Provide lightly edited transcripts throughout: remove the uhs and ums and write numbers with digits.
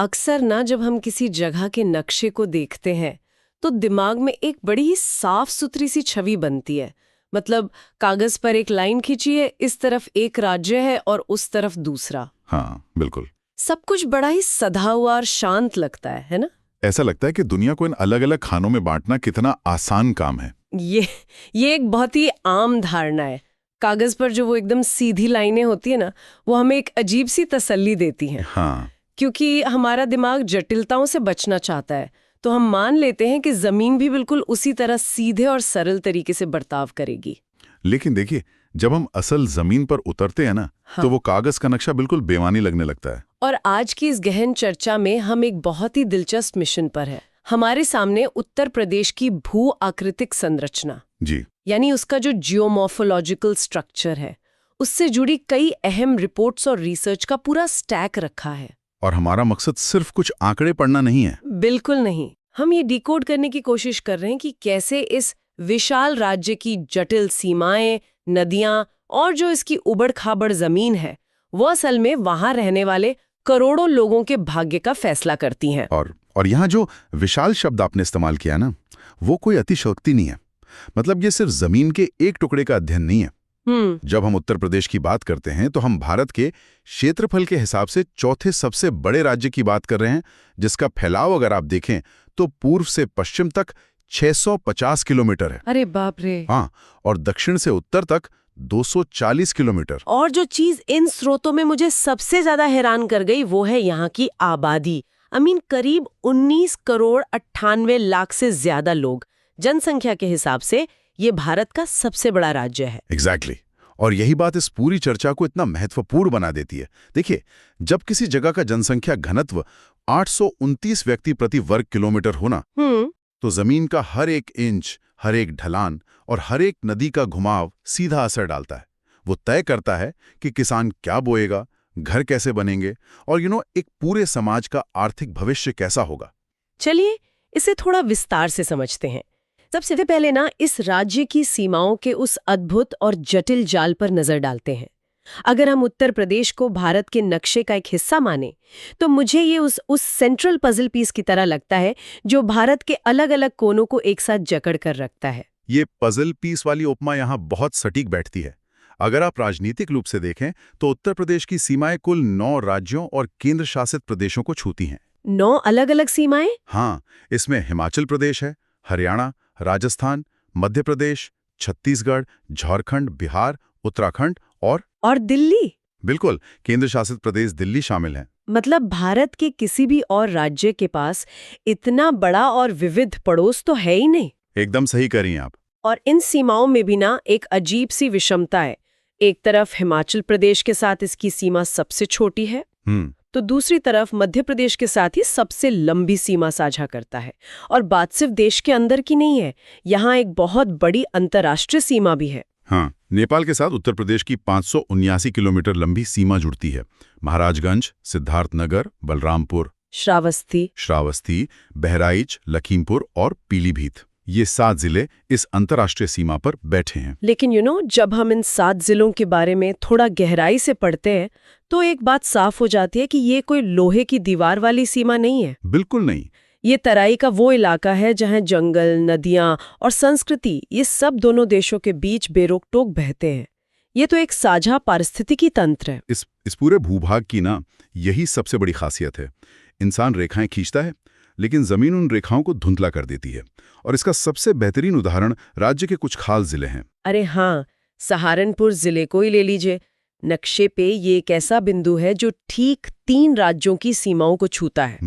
अक्सर ना जब हम किसी जगह के नक्शे को देखते हैं तो दिमाग में एक बड़ी ही साफ सुथरी सी छवि बनती है। मतलब कागज पर एक लाइन खींची है, इस तरफ एक राज्य है और उस तरफ दूसरा। हाँ बिल्कुल। सब कुछ बड़ा ही सधा हुआ और शांत लगता है ना? ऐसा लगता है कि दुनिया को इन अलग अलग खानों में बांटना कितना आसान काम है। ये एक बहुत ही आम धारणा है। कागज पर जो वो एकदम सीधी लाइनें होती है ना, वो हमें एक अजीब सी तसल्ली देती हैं। हाँ, क्योंकि हमारा दिमाग जटिलताओं से बचना चाहता है, तो हम मान लेते हैं कि जमीन भी बिल्कुल उसी तरह सीधे और सरल तरीके से बर्ताव करेगी। लेकिन देखिए, जब हम असल जमीन पर उतरते हैं ना, हाँ। तो वो कागज का नक्शा बिल्कुल बेमानी लगने लगता है। और आज की इस गहन चर्चा में हम एक बहुत ही दिलचस्प मिशन पर है। हमारे सामने उत्तर प्रदेश की भू आकृतिक संरचना, जी, यानी उसका जो जियोमॉर्फोलॉजिकल स्ट्रक्चर है, उससे जुड़ी कई अहम रिपोर्ट्स और रिसर्च का पूरा स्टैक रखा है। और हमारा मकसद सिर्फ कुछ आंकड़े पढ़ना नहीं है। बिल्कुल नहीं। हम ये डिकोड करने की कोशिश कर रहे हैं कि कैसे इस विशाल राज्य की जटिल सीमाएं, नदियां और जो इसकी उबड़-खाबड़ जमीन है, वो असल में वहां रहने वाले करोड़ों लोगों के भाग्य का फैसला करती हैं। और यहाँ जो विशाल शब्द आपने इस्तेमाल किया ना, वो कोई अतिशयोक्ति नहीं है। मतलब ये सिर्फ जमीन के एक टुकड़े का अध्ययन नहीं है। जब हम उत्तर प्रदेश की बात करते हैं तो हम भारत के क्षेत्रफल के हिसाब से चौथे सबसे बड़े राज्य की बात कर रहे हैं, जिसका फैलाव अगर आप देखें तो पूर्व से पश्चिम तक 650 किलोमीटर है। अरे बाप रे! हाँ, और दक्षिण से उत्तर तक 240 किलोमीटर। और जो चीज इन स्रोतों में मुझे सबसे ज्यादा हैरान कर गई वो है यहाँ की आबादी। करीब 19 करोड़ 98 लाख से ज्यादा लोग। जनसंख्या के हिसाब से ये भारत का सबसे बड़ा राज्य है। एग्जैक्टली। और यही बात इस पूरी चर्चा को इतना महत्वपूर्ण बना देती है। देखिए, जब किसी जगह का जनसंख्या घनत्व 829 व्यक्ति प्रति वर्ग किलोमीटर होना, तो जमीन का हर एक इंच, हर एक ढलान और हर एक नदी का घुमाव सीधा असर डालता है। वो तय करता है कि किसान क्या बोएगा, घर कैसे बनेंगे और एक पूरे समाज का आर्थिक भविष्य कैसा होगा। चलिए इसे थोड़ा विस्तार से समझते हैं। सबसे पहले ना इस राज्य की सीमाओं के उस अद्भुत और जटिल जाल पर नजर डालते हैं। अगर हम उत्तर प्रदेश को भारत के नक्शे का एक हिस्सा माने, तो मुझे ये उस सेंट्रल पजल पीस की तरह लगता है जो भारत के अलग अलग कोनों को एक साथ जकड़ कर रखता है। ये पजल पीस वाली उपमा यहाँ बहुत सटीक बैठती है। अगर आप राजनीतिक रूप से देखें तो उत्तर प्रदेश की सीमाएं कुल 9 राज्यों और केंद्र शासित प्रदेशों को छूती हैं। 9 अलग अलग सीमाएं? हाँ, इसमें हिमाचल प्रदेश है, हरियाणा, राजस्थान, मध्य प्रदेश, छत्तीसगढ़, झारखंड, बिहार, उत्तराखंड और दिल्ली। बिल्कुल, केंद्र शासित प्रदेश दिल्ली शामिल है। मतलब भारत के किसी भी और राज्य के पास इतना बड़ा और विविध पड़ोस तो है ही नहीं। एकदम सही कह रही हैं आप। और इन सीमाओं में भी ना एक अजीब सी विषमता है। एक तरफ हिमाचल प्रदेश के साथ इसकी सीमा सबसे छोटी है, तो दूसरी तरफ मध्य प्रदेश के साथ ही सबसे लंबी सीमा साझा करता है। और बात सिर्फ देश के अंदर की नहीं है, यहाँ एक बहुत बड़ी अंतर्राष्ट्रीय सीमा भी है। हाँ, नेपाल के साथ उत्तर प्रदेश की 579 किलोमीटर लंबी सीमा जुड़ती है। महाराजगंज, सिद्धार्थनगर, बलरामपुर, श्रावस्ती, बहराइच, लखीमपुर और पीलीभीत, ये 7 जिले इस अंतर्राष्ट्रीय सीमा पर बैठे हैं। लेकिन जब हम इन 7 जिलों के बारे में थोड़ा गहराई से पढ़ते हैं तो एक बात साफ हो जाती है कि ये कोई लोहे की दीवार वाली सीमा नहीं है। बिल्कुल नहीं। ये तराई का वो इलाका है जहां जंगल, नदियां और संस्कृति, ये सब दोनों देशों के बीच बेरोक-टोक बहते हैं। ये तो एक साझा पारिस्थितिकी तंत्र है। इस पूरे भूभाग की ना यही सबसे बड़ी खासियत है। इंसान रेखाएं खींचता है, लेकिन जमीन उन रेखाओं को धुंधला कर देती है। और इसका सबसे बेहतरीन उदाहरण राज्य के कुछ खास जिले हैं। अरे हाँ, सहारनपुर जिले को ही ले लीजिए। नक्शे पे ये एक ऐसा बिंदु है जो ठीक 3 राज्यों की सीमाओं को छूता है।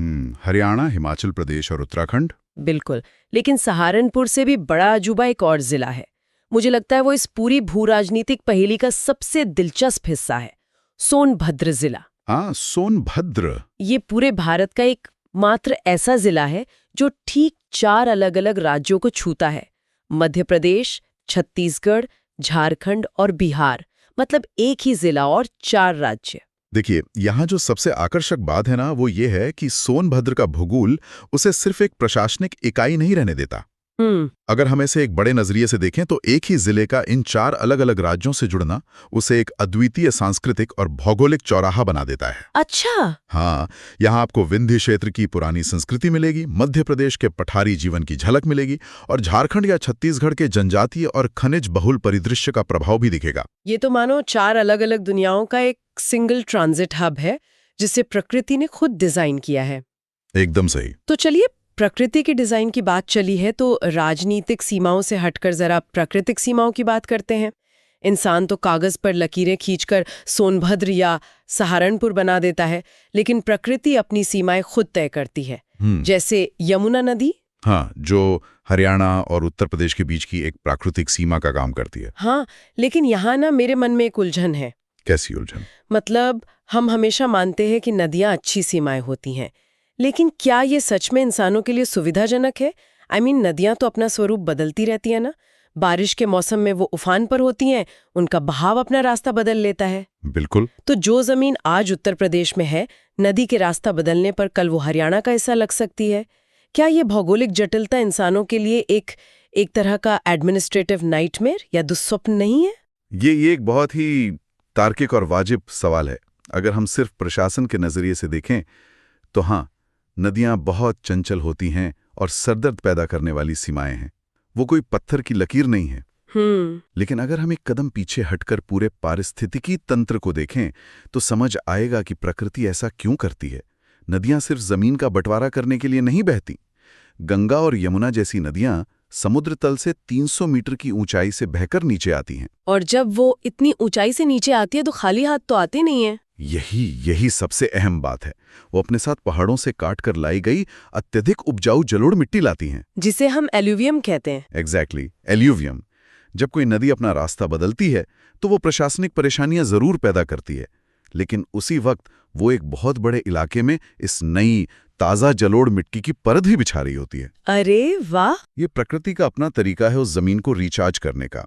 हरियाणा, हिमाचल प्रदेश और उत्तराखंड। बिल्कुल, लेकिन सहारनपुर से भी बड़ा अजूबा एक और जिला है। मुझे लगता है वो इस पूरी भू राजनीतिक पहेली का सबसे दिलचस्प हिस्सा है, सोनभद्र जिला। हाँ, सोनभद्र। ये पूरे भारत का एक मात्र ऐसा जिला है जो ठीक 4 अलग अलग राज्यों को छूता है, मध्य प्रदेश, छत्तीसगढ़, झारखंड और बिहार। मतलब एक ही जिला और 4 राज्य। देखिए, यहाँ जो सबसे आकर्षक बात है ना, वो ये है कि सोनभद्र का भूगोल उसे सिर्फ एक प्रशासनिक इकाई नहीं रहने देता। अगर हम इसे एक बड़े नजरिए से देखें तो एक ही जिले का इन 4 अलग अलग राज्यों से जुड़ना उसे एक अद्वितीय सांस्कृतिक और भौगोलिक चौराहा बना देता है। अच्छा। हाँ, यहाँ आपको विंध्य क्षेत्र की पुरानी संस्कृति मिलेगी, मध्य प्रदेश के पठारी जीवन की झलक मिलेगी और झारखंड या छत्तीसगढ़ के जनजातीय और खनिज बहुल परिदृश्य का प्रभाव भी दिखेगा। ये तो मानो 4 अलग अलग दुनियाओं का एक सिंगल ट्रांजिट हब है जिसे प्रकृति ने खुद डिजाइन किया है। एकदम सही। तो चलिए, प्रकृति के डिजाइन की बात चली है तो राजनीतिक सीमाओं से हटकर जरा प्राकृतिक सीमाओं की बात करते हैं। इंसान तो कागज पर लकीरें खींचकर सोनभद्र या सहारनपुर बना देता है, लेकिन प्रकृति अपनी सीमाएं खुद तय करती है। जैसे यमुना नदी। हाँ, जो हरियाणा और उत्तर प्रदेश के बीच की एक प्राकृतिक सीमा का काम करती है। हाँ, लेकिन यहाँ ना मेरे मन में एक उलझन है। कैसी उलझन? मतलब हम हमेशा मानते हैं कि नदियाँ अच्छी सीमाएं होती हैं, लेकिन क्या ये सच में इंसानों के लिए सुविधाजनक है? नदियां तो अपना स्वरूप बदलती रहती है ना। बारिश के मौसम में वो उफान पर होती हैं, उनका बहाव अपना रास्ता बदल लेता है। बिल्कुल। तो जो जमीन आज उत्तर प्रदेश में है, नदी के रास्ता बदलने पर कल वो हरियाणा का हिस्सा लग सकती है। क्या ये भौगोलिक जटिलता इंसानों के लिए एक तरह का एडमिनिस्ट्रेटिव नाइटमेयर या दुस्वप्न नहीं है? ये एक बहुत ही तार्किक और वाजिब सवाल है। अगर हम सिर्फ प्रशासन के नजरिए से देखें तो हाँ, नदियां बहुत चंचल होती हैं और सरदर्द पैदा करने वाली सीमाएं हैं। वो कोई पत्थर की लकीर नहीं है। लेकिन अगर हम एक कदम पीछे हटकर पूरे पारिस्थितिकी तंत्र को देखें तो समझ आएगा कि प्रकृति ऐसा क्यों करती है। नदियां सिर्फ जमीन का बंटवारा करने के लिए नहीं बहती। गंगा और यमुना जैसी नदियां समुद्र तल से 300 मीटर की ऊंचाई से बहकर नीचे आती हैं। और जब वो इतनी ऊंचाई से नीचे आती है तो खाली हाथ तो आते नहीं है। यही सबसे अहम बात है। वो अपने साथ पहाड़ों से काट कर लाई गई अत्यधिक उपजाऊ जलोढ़ मिट्टी लाती हैं, जिसे हम एल्यूवियम कहते हैं। Exactly, alluvium. जब कोई नदी अपना रास्ता बदलती है तो वो प्रशासनिक परेशानियां जरूर पैदा करती है, लेकिन उसी वक्त वो एक बहुत बड़े इलाके में इस नई ताजा जलोढ़ मिट्टी की परत भी बिछा रही होती है। अरे वाह! ये प्रकृति का अपना तरीका है उस जमीन को रिचार्ज करने का।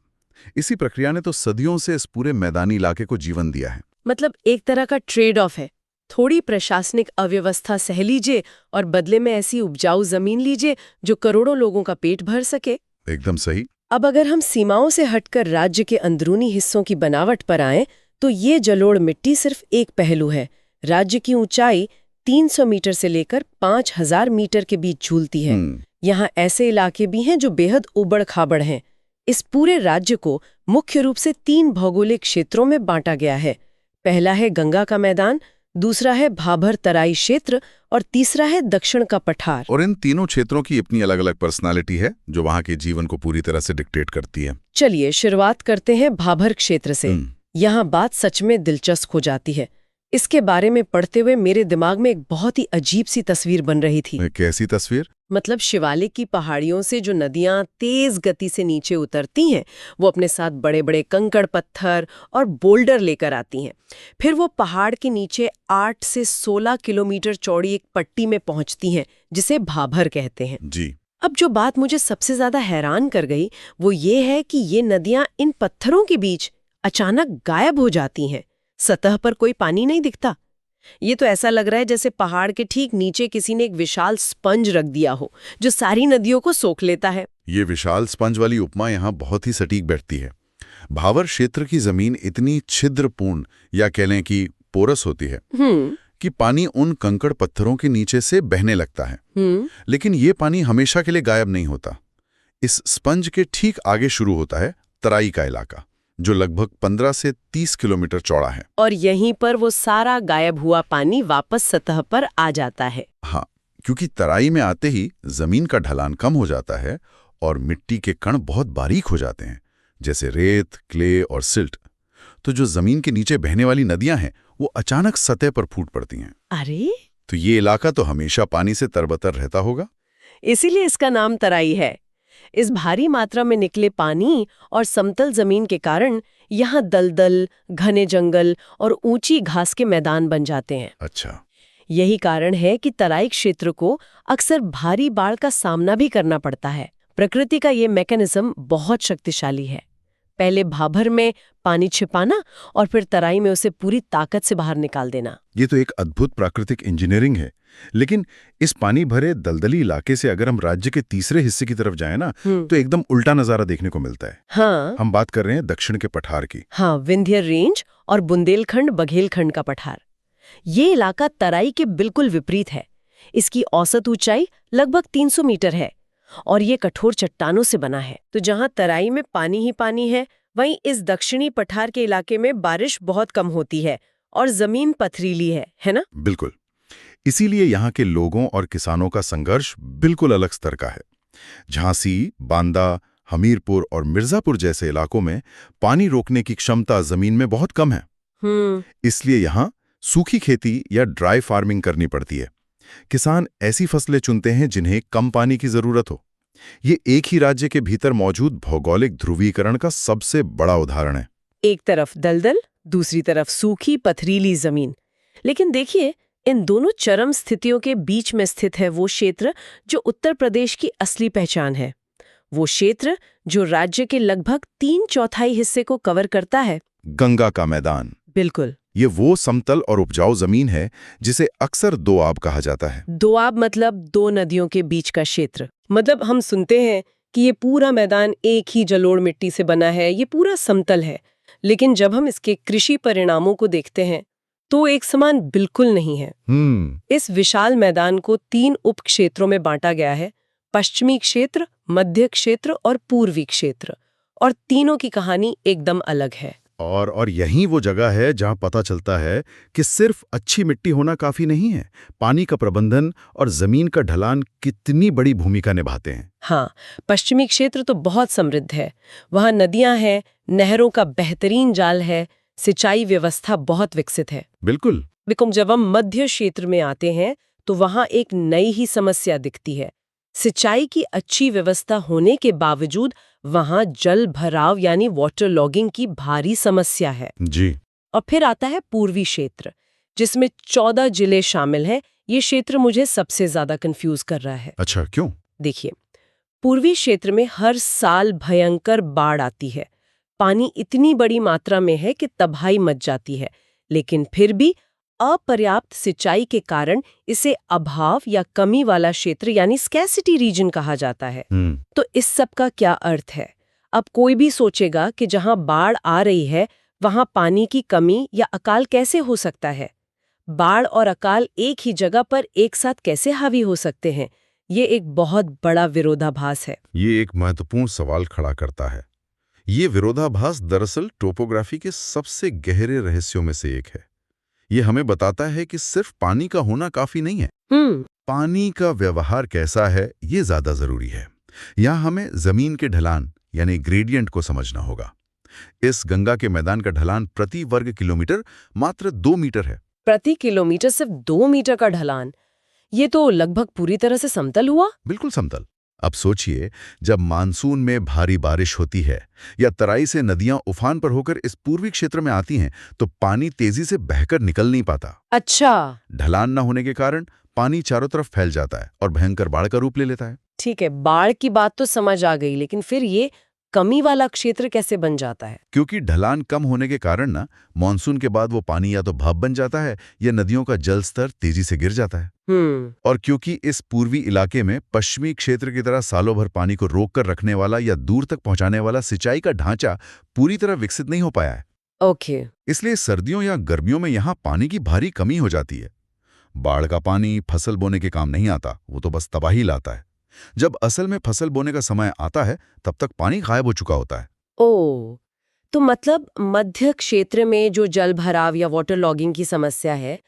इसी प्रक्रिया ने तो सदियों से इस पूरे मैदानी इलाके को जीवन दिया है। मतलब एक तरह का ट्रेड ऑफ है। थोड़ी प्रशासनिक अव्यवस्था सह लीजिए और बदले में ऐसी उपजाऊ जमीन लीजिए जो करोड़ों लोगों का पेट भर सके। एकदम सही। अब अगर हम सीमाओं से हटकर राज्य के अंदरूनी हिस्सों की बनावट पर आएं, तो ये जलोढ़ मिट्टी सिर्फ एक पहलू है। राज्य की ऊंचाई 300 मीटर से लेकर 5000 मीटर के बीच झूलती है। यहाँ ऐसे इलाके भी हैं जो बेहद उबड़ खाबड़ हैं। इस पूरे राज्य को मुख्य रूप से 3 भौगोलिक क्षेत्रों में बांटा गया है। पहला है गंगा का मैदान, दूसरा है भाबर तराई क्षेत्र और तीसरा है दक्षिण का पठार। और इन तीनों क्षेत्रों की अपनी अलग अलग पर्सनालिटी है जो वहां के जीवन को पूरी तरह से डिक्टेट करती है। चलिए शुरुआत करते हैं भाबर क्षेत्र से। यहाँ बात सच में दिलचस्प हो जाती है। इसके बारे में पढ़ते हुए मेरे दिमाग में एक बहुत ही अजीब सी तस्वीर बन रही थी। कैसी तस्वीर? मतलब शिवालिक की पहाड़ियों से जो नदियां तेज गति से नीचे उतरती हैं, वो अपने साथ बड़े बड़े कंकड़ पत्थर और बोल्डर लेकर आती हैं। फिर वो पहाड़ के नीचे 8 से 16 किलोमीटर चौड़ी एक पट्टी में पहुंचती हैं, जिसे भाबर कहते हैं। जी। अब जो बात मुझे सबसे ज्यादा हैरान कर गई वो ये है कि ये नदियां इन पत्थरों के बीच अचानक गायब हो जाती हैं। सतह पर कोई पानी नहीं दिखता। ये तो ऐसा लग रहा है जैसे पहाड़ के ठीक नीचे किसी ने एक विशाल स्पंज रख दिया हो जो सारी नदियों को सोख लेता है। ये विशाल स्पंज वाली उपमा यहाँ बहुत ही सटीक बैठती है। भाबर क्षेत्र की जमीन इतनी छिद्रपूर्ण या कह लें कि पोरस होती है कि पानी उन कंकड़ पत्थरों के नीचे से बहने लगता है। लेकिन ये पानी हमेशा के लिए गायब नहीं होता। इस स्पंज के ठीक आगे शुरू होता है तराई का इलाका, जो लगभग 15 से 30 किलोमीटर चौड़ा है। और यहीं पर वो सारा गायब हुआ पानी वापस सतह पर आ जाता है। हाँ, क्योंकि तराई में आते ही जमीन का ढलान कम हो जाता है और मिट्टी के कण बहुत बारीक हो जाते हैं, जैसे रेत, क्ले और सिल्ट। तो जो जमीन के नीचे बहने वाली नदियां हैं वो अचानक सतह पर फूट पड़ती हैं। अरे, तो ये इलाका तो हमेशा पानी से तरबतर रहता होगा। इसीलिए इसका नाम तराई है। इस भारी मात्रा में निकले पानी और समतल जमीन के कारण यहाँ दलदल, घने जंगल और ऊंची घास के मैदान बन जाते हैं। अच्छा। यही कारण है कि तराई क्षेत्र को अक्सर भारी बाढ़ का सामना भी करना पड़ता है। प्रकृति का ये मैकेनिज्म बहुत शक्तिशाली है। पहले भाभर में पानी छिपाना और फिर तराई में उसे पूरी ताकत से बाहर निकाल देना। ये तो एक अद्भुत प्राकृतिक इंजीनियरिंग है। लेकिन इस पानी भरे दलदली इलाके से अगर हम राज्य के तीसरे हिस्से की तरफ जाएं ना, तो एकदम उल्टा नजारा देखने को मिलता है। हाँ, हम बात कर रहे हैं दक्षिण के पठार की। हाँ, विंध्य रेंज और बुंदेलखंड बघेलखंड का पठार। ये इलाका तराई के बिल्कुल विपरीत है। इसकी औसत ऊंचाई लगभग 300 मीटर है और ये कठोर चट्टानों से बना है। तो जहां तराई में पानी ही पानी है, वहीं इस दक्षिणी पठार के इलाके में बारिश बहुत कम होती है और जमीन पथरीली है ना? बिल्कुल। इसीलिए यहाँ के लोगों और किसानों का संघर्ष बिल्कुल अलग स्तर का है। झांसी, बांदा, हमीरपुर और मिर्जापुर जैसे इलाकों में पानी रोकने की क्षमता जमीन में बहुत कम है। इसलिए यहाँ सूखी खेती या ड्राई फार्मिंग करनी पड़ती है। किसान ऐसी फसलें चुनते हैं जिन्हें कम पानी की जरूरत हो। ये एक ही राज्य के भीतर मौजूद भौगोलिक ध्रुवीकरण का सबसे बड़ा उदाहरण है। एक तरफ दलदल, दूसरी तरफ सूखी पथरीली जमीन। लेकिन देखिए, इन दोनों चरम स्थितियों के बीच में स्थित है वो क्षेत्र जो उत्तर प्रदेश की असली पहचान है। वो क्षेत्र जो राज्य के लगभग 3/4 हिस्से को कवर करता है। गंगा का मैदान। बिल्कुल। ये वो समतल और उपजाऊ जमीन है जिसे अक्सर दोआब कहा जाता है। दोआब मतलब दो नदियों के बीच का क्षेत्र। मतलब हम सुनते हैं कि ये पूरा मैदान एक ही जलोढ़ मिट्टी से बना है, ये पूरा समतल है। लेकिन जब हम इसके कृषि परिणामों को देखते हैं तो एक समान बिल्कुल नहीं है। इस विशाल मैदान को 3 उप क्षेत्रों में बांटा गया है: पश्चिमी क्षेत्र, मध्य क्षेत्र और पूर्वी क्षेत्र। और तीनों की कहानी एकदम अलग है। और यही वो जगह है जहां पता चलता है कि सिर्फ अच्छी मिट्टी होना काफी नहीं है। पानी का प्रबंधन और जमीन का ढलान कितनी बड़ी भूमिका निभाते हैं। हाँ, पश्चिमी क्षेत्र तो बहुत समृद्ध है। वहाँ नदियां हैं, नहरों का बेहतरीन जाल है, सिंचाई व्यवस्था बहुत विकसित है। बिल्कुल। लेकिन जब हम मध्य क्षेत्र में आते हैं तो वहाँ एक नई ही समस्या दिखती है। सिंचाई की अच्छी व्यवस्था होने के बावजूद वहाँ जल भराव यानी वाटर लॉगिंग की भारी समस्या है जी। और फिर आता है पूर्वी क्षेत्र, जिसमें 14 जिले शामिल हैं। ये क्षेत्र मुझे सबसे ज्यादा कंफ्यूज कर रहा है। अच्छा, क्यों? देखिए, पूर्वी क्षेत्र में हर साल भयंकर बाढ़ आती है। पानी इतनी बड़ी मात्रा में है कि तबाही मच जाती है, लेकिन फिर भी अपर्याप्त सिंचाई के कारण इसे अभाव या कमी वाला क्षेत्र यानी स्कैसिटी रीजन कहा जाता है। तो इस सब का क्या अर्थ है? अब कोई भी सोचेगा कि जहां बाढ़ आ रही है वहां पानी की कमी या अकाल कैसे हो सकता है? बाढ़ और अकाल एक ही जगह पर एक साथ कैसे हावी हो सकते हैं? ये एक बहुत बड़ा विरोधाभास है। ये एक महत्वपूर्ण सवाल खड़ा करता है। ये विरोधाभास दरअसल टोपोग्राफी के सबसे गहरे रहस्यों में से एक है। ये हमें बताता है कि सिर्फ पानी का होना काफी नहीं है। पानी का व्यवहार कैसा है ये ज्यादा जरूरी है। यहाँ हमें जमीन के ढलान यानी ग्रेडियंट को समझना होगा। इस गंगा के मैदान का ढलान प्रति वर्ग किलोमीटर मात्र 2 मीटर है। प्रति किलोमीटर सिर्फ 2 मीटर का ढलान? ये तो लगभग पूरी तरह से समतल हुआ। बिल्कुल समतल। अब सोचिए, जब मानसून में भारी बारिश होती है या तराई से नदियां उफान पर होकर इस पूर्वी क्षेत्र में आती हैं, तो पानी तेजी से बहकर निकल नहीं पाता। अच्छा। ढलान न होने के कारण पानी चारों तरफ फैल जाता है और भयंकर बाढ़ का रूप ले लेता है। ठीक है, बाढ़ की बात तो समझ आ गई, लेकिन फिर ये कमी वाला क्षेत्र कैसे बन जाता है? क्योंकि ढलान कम होने के कारण ना मानसून के बाद वो पानी या तो भाप बन जाता है या नदियों का जल स्तर तेजी से गिर जाता है। और क्योंकि इस पूर्वी इलाके में पश्चिमी क्षेत्र की तरह सालों भर पानी को रोक कर रखने वाला या दूर तक पहुंचाने वाला सिंचाई का ढांचा पूरी तरह विकसित नहीं हो पाया है। ओके। इसलिए सर्दियों या गर्मियों में यहाँ पानी की भारी कमी हो जाती है। बाढ़ का पानी फसल बोने के काम नहीं आता, वो तो बस तबाही लाता है। जब असल में फसल बोने का समय आता है तब तक पानी गायब हो चुका होता है। ओह, तो मतलब मध्य क्षेत्र में जो जल भराव या वाटर लॉगिंग की समस्या है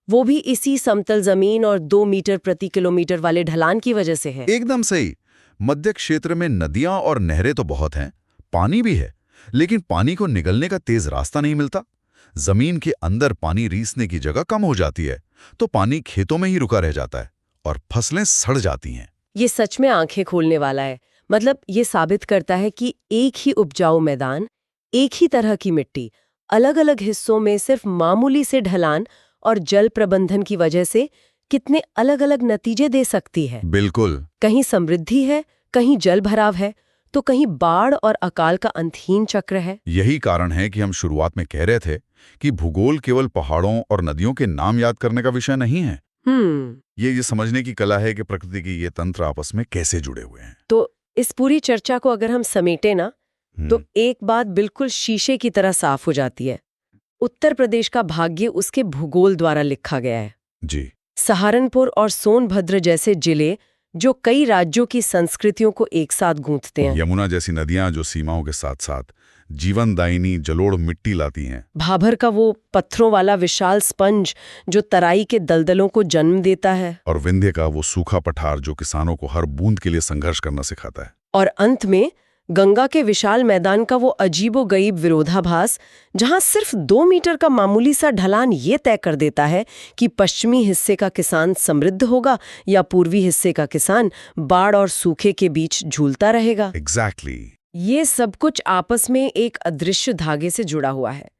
वो भी इसी समतल जमीन और 2 मीटर प्रति किलोमीटर वाले ढलान की वजह से है। एकदम सही। मध्य क्षेत्र में नदियां और नहरें तो बहुत हैं, पानी भी है, लेकिन पानी को निगलने का तेज रास्ता नहीं मिलता। जमीन के अंदर पानी रीसने की जगह कम हो जाती है, तो पानी खेतों में ही रुका रह जाता है और फसलें सड़ जाती हैं। ये सच में आंखें खोलने वाला है। मतलब ये साबित करता है कि एक ही उपजाऊ मैदान, एक ही तरह की मिट्टी, अलग अलग हिस्सों में सिर्फ मामूली से ढलान और जल प्रबंधन की वजह से कितने अलग अलग नतीजे दे सकती है। बिल्कुल। कहीं समृद्धि है, कहीं जल भराव है। तो कहीं बाढ़ और अकाल का अंतहीन चक्र है? यही कारण है कि हम शुरुआत में कह रहे थे कि भूगोल केवल पहाड़ों और नदियों के नाम याद करने का विषय नहीं है। ये समझने की कला है कि प्रकृति के ये तंत्र आपस में कैसे जुड़े हुए हैं। तो इस पूरी चर्चा को अगर हम समेटे ना, तो एक बात बिल्कुल शीशे की तरह साफ हो जाती है। उत्तर प्रदेश का भाग्य उसके भूगोल द्वारा लिखा गया है जी। सहारनपुर और सोनभद्र जैसे जिले जो कई राज्यों की संस्कृतियों को एक साथ गूंथते हैं। यमुना जैसी नदियां जो सीमाओं के साथ साथ जीवनदायिनी जलोढ़ मिट्टी लाती हैं। भाभर का वो पत्थरों वाला विशाल स्पंज जो तराई के दलदलों को जन्म देता है। और विंध्य का वो सूखा पठार जो किसानों को हर बूंद के लिए संघर्ष करना सिखाता है। और अंत में गंगा के विशाल मैदान का वो अजीबोगरीब विरोधाभास जहां सिर्फ 2 मीटर का मामूली सा ढलान ये तय कर देता है कि पश्चिमी हिस्से का किसान समृद्ध होगा या पूर्वी हिस्से का किसान बाढ़ और सूखे के बीच झूलता रहेगा। एग्जैक्टली। ये सब कुछ आपस में एक अदृश्य धागे से जुड़ा हुआ है।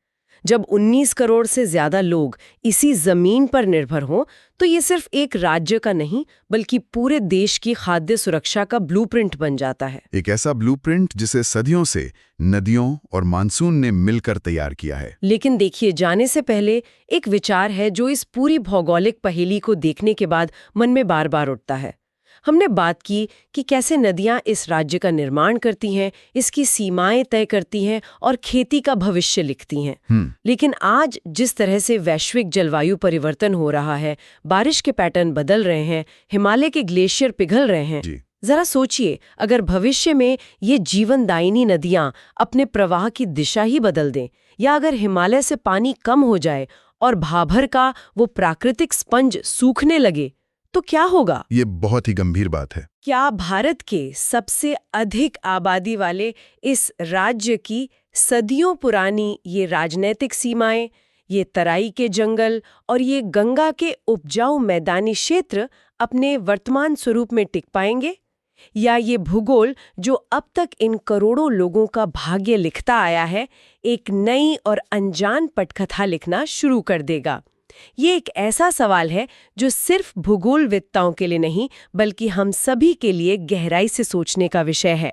जब 19 करोड़ से ज्यादा लोग इसी जमीन पर निर्भर हों, तो ये सिर्फ एक राज्य का नहीं बल्कि पूरे देश की खाद्य सुरक्षा का ब्लूप्रिंट बन जाता है। एक ऐसा ब्लूप्रिंट जिसे सदियों से नदियों और मानसून ने मिलकर तैयार किया है। लेकिन देखिए, जाने से पहले एक विचार है जो इस पूरी भौगोलिक पहेली को देखने के बाद मन में बार बार उठता है। हमने बात की कि कैसे नदियां इस राज्य का निर्माण करती हैं, इसकी सीमाएं तय करती हैं और खेती का भविष्य लिखती हैं। लेकिन आज जिस तरह से वैश्विक जलवायु परिवर्तन हो रहा है, बारिश के पैटर्न बदल रहे हैं, हिमालय के ग्लेशियर पिघल रहे हैं, जरा सोचिए, अगर भविष्य में ये जीवनदायिनी नदियां अपने प्रवाह की दिशा ही बदल दें, या अगर हिमालय से पानी कम हो जाए और भाभर का वो प्राकृतिक स्पंज सूखने लगे, तो क्या होगा? ये बहुत ही गंभीर बात है। क्या भारत के सबसे अधिक आबादी वाले इस राज्य की सदियों पुरानी ये राजनीतिक सीमाएं, ये तराई के जंगल और ये गंगा के उपजाऊ मैदानी क्षेत्र अपने वर्तमान स्वरूप में टिक पाएंगे? या ये भूगोल जो अब तक इन करोड़ों लोगों का भाग्य लिखता आया है, एक नई और अनजान पटकथा लिखना शुरू कर देगा? ये एक ऐसा सवाल है जो सिर्फ भूगोलविदताओं के लिए नहीं बल्कि हम सभी के लिए गहराई से सोचने का विषय है।